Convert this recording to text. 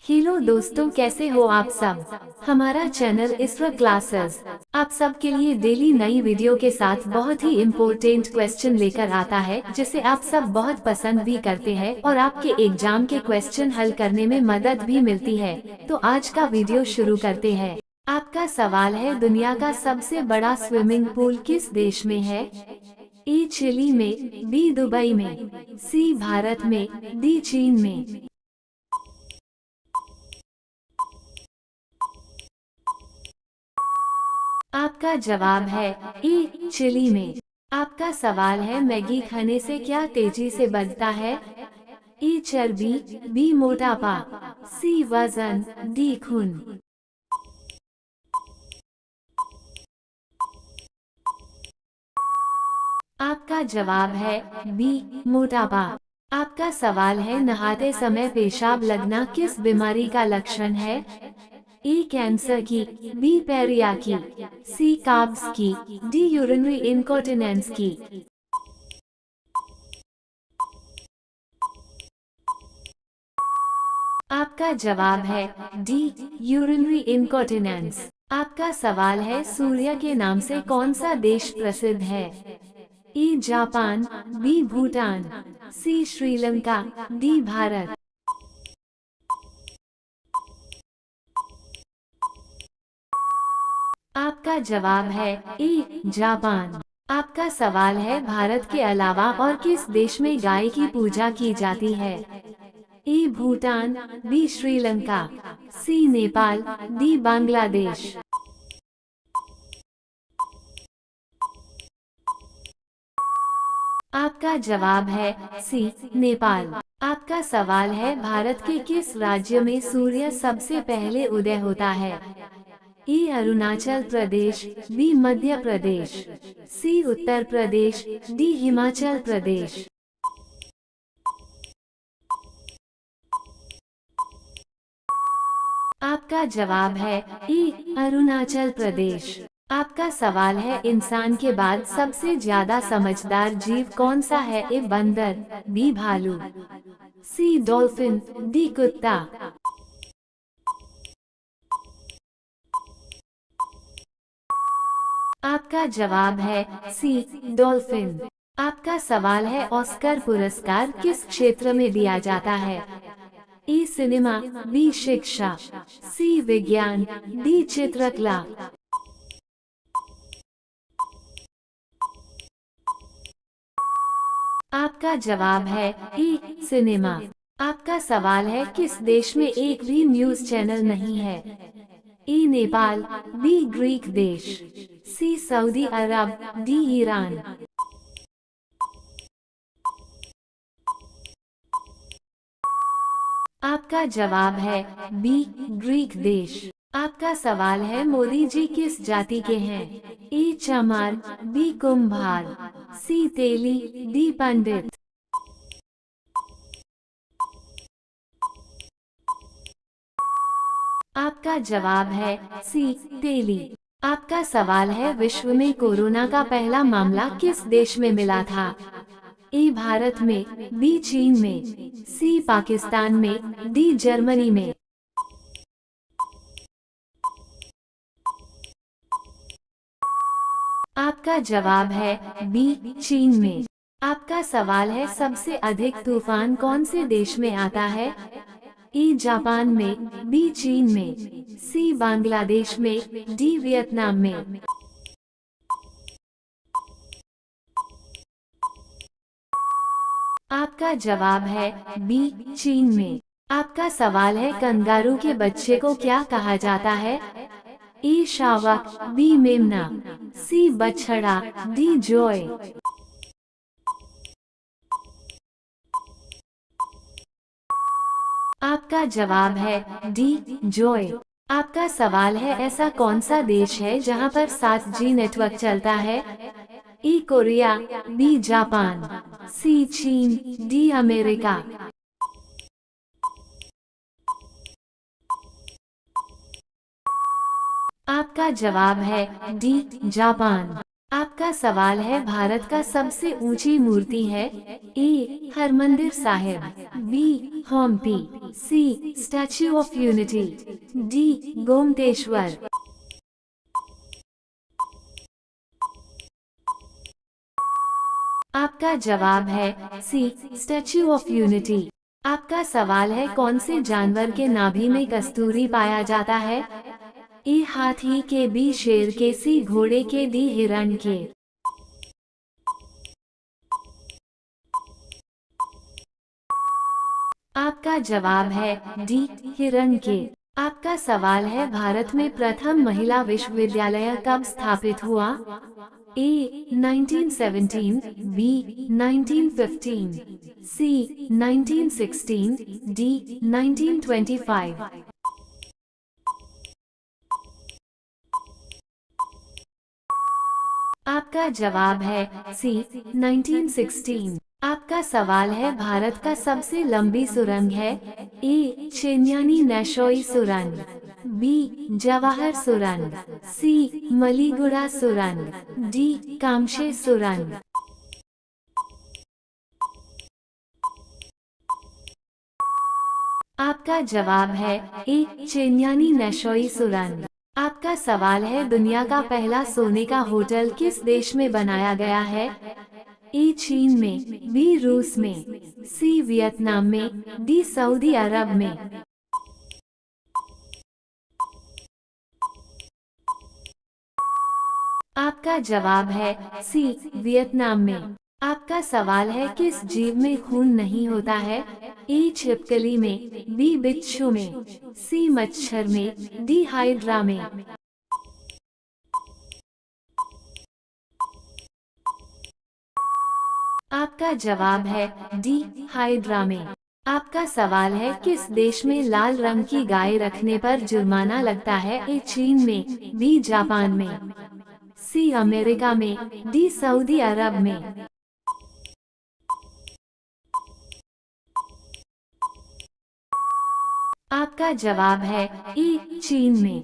Hello दोस्तों, कैसे हो आप सब। हमारा चैनल इसरो क्लासेस आप सब के लिए डेली नई वीडियो के साथ बहुत ही इम्पोर्टेंट क्वेश्चन लेकर आता है, जिसे आप सब बहुत पसंद भी करते हैं और आपके एग्जाम के क्वेश्चन हल करने में मदद भी मिलती है। तो आज का वीडियो शुरू करते हैं। आपका सवाल है, दुनिया का सबसे बड़ा स्विमिंग पूल किस देश में है? ए चिली में, बी दुबई में, सी भारत में, डी चीन में। आपका जवाब है ए चिली में। आपका सवाल है, मैगी खाने से क्या तेजी से बढ़ता है? ए चर्बी, बी मोटापा, सी वजन, डी खून। आपका जवाब है बी मोटापा। आपका सवाल है, नहाते समय पेशाब लगना किस बीमारी का लक्षण है? ए कैंसर की, बी पैरिया की, सी कार्ब्स की, डी यूरिनरी इनकॉन्टिनेंस की। आपका जवाब है डी यूरिनरी इनकॉन्टिनेंस। आपका सवाल है, सूर्य के नाम से कौन सा देश प्रसिद्ध है? A Japan, B Bhutan, C Sri Lanka, D Bharat. आपका जवाब है ए जापान। आपका सवाल है, भारत के अलावा और किस देश में गाय की पूजा की जाती है? ए भूटान, बी श्रीलंका, सी नेपाल, डी बांग्लादेश। आपका जवाब है सी नेपाल। आपका सवाल है, भारत के किस राज्य में सूर्य सबसे पहले उदय होता है? ए अरुणाचल प्रदेश, बी मध्य प्रदेश, सी उत्तर प्रदेश, डी हिमाचल प्रदेश। आपका जवाब है ए अरुणाचल प्रदेश। आपका सवाल है, इंसान के बाद सबसे ज्यादा समझदार जीव कौन सा है? ए बंदर, बी भालू, सी डॉल्फिन, डी कुत्ता। आपका जवाब है सी डॉल्फिन। आपका सवाल है, ऑस्कर पुरस्कार किस क्षेत्र में दिया जाता है? ए सिनेमा, बी शिक्षा, सी विज्ञान, डी चित्रकला। आपका जवाब है ए सिनेमा। आपका सवाल है, किस देश में एक भी न्यूज चैनल नहीं है? ए नेपाल, बी ग्रीक देश, सी सऊदी अरब, डी ईरान। आपका जवाब है बी ग्रीक देश। आपका सवाल है, मोदी जी किस जाति के हैं? ए चमार, बी कुम्भार, सी तेली, डी पंडित। आपका जवाब है सी तेली। आपका सवाल है, विश्व में कोरोना का पहला मामला किस देश में मिला था? ए भारत में, बी चीन में, सी पाकिस्तान में, डी जर्मनी में। आपका जवाब है बी चीन में। आपका सवाल है, सबसे अधिक तूफान कौन से देश में आता है? ए जापान में, बी चीन में, सी बांग्लादेश में, डी वियतनाम में। आपका जवाब है बी चीन में। आपका सवाल है, कंगारू के बच्चे को क्या कहा जाता है? ए शावक, बी मेमना, सी बछड़ा, डी जॉय। आपका जवाब है डी जॉय। आपका सवाल है, ऐसा कौन सा देश है जहां पर 7G नेटवर्क चलता है? ए कोरिया, बी जापान, सी चीन, डी अमेरिका। आपका जवाब है डी जापान। आपका सवाल है, भारत का सबसे ऊंची मूर्ति है? A Harmandir Sahib, B Hampi, C Statue of Unity, D Gomateshwar. आपका जवाब है सी स्टैच्यू ऑफ यूनिटी। आपका सवाल है कौन से जानवर के नाभि में कस्तूरी पाया जाता है? ए हाथी के, बी शेर के, सी घोड़े के, डी हिरण के। आपका जवाब है डी हिरण के। आपका सवाल है भारत में प्रथम महिला विश्वविद्यालय कब स्थापित हुआ? ए 1917, बी 1915, सी 1916, डी 1925। आपका जवाब है सी 1916। आपका सवाल है भारत का सबसे लंबी सुरंग है? ए चेन्यानी नेशोई सुरंग, बी जवाहर सुरंग, सी मलीगुड़ा सुरंग, डी कामशे सुरंग। आपका जवाब है ए चेन्यानी नेशोई सुरंग। आपका सवाल है दुनिया का पहला सोने का होटल किस देश में बनाया गया है? ए चीन में, बी रूस में, सी वियतनाम में, डी सऊदी अरब में। आपका जवाब है सी वियतनाम में। आपका सवाल है किस जीव में खून नहीं होता है? ए छिपकली में, बी बिच्छू में, सी मच्छर में, डी हाइड्रा में। आपका जवाब है डी हाइड्रा में। आपका सवाल है किस देश में लाल रंग की गाय रखने पर जुर्माना लगता है? ए चीन में, बी जापान में, सी अमेरिका में, डी सऊदी अरब में। आपका जवाब है ए चीन में।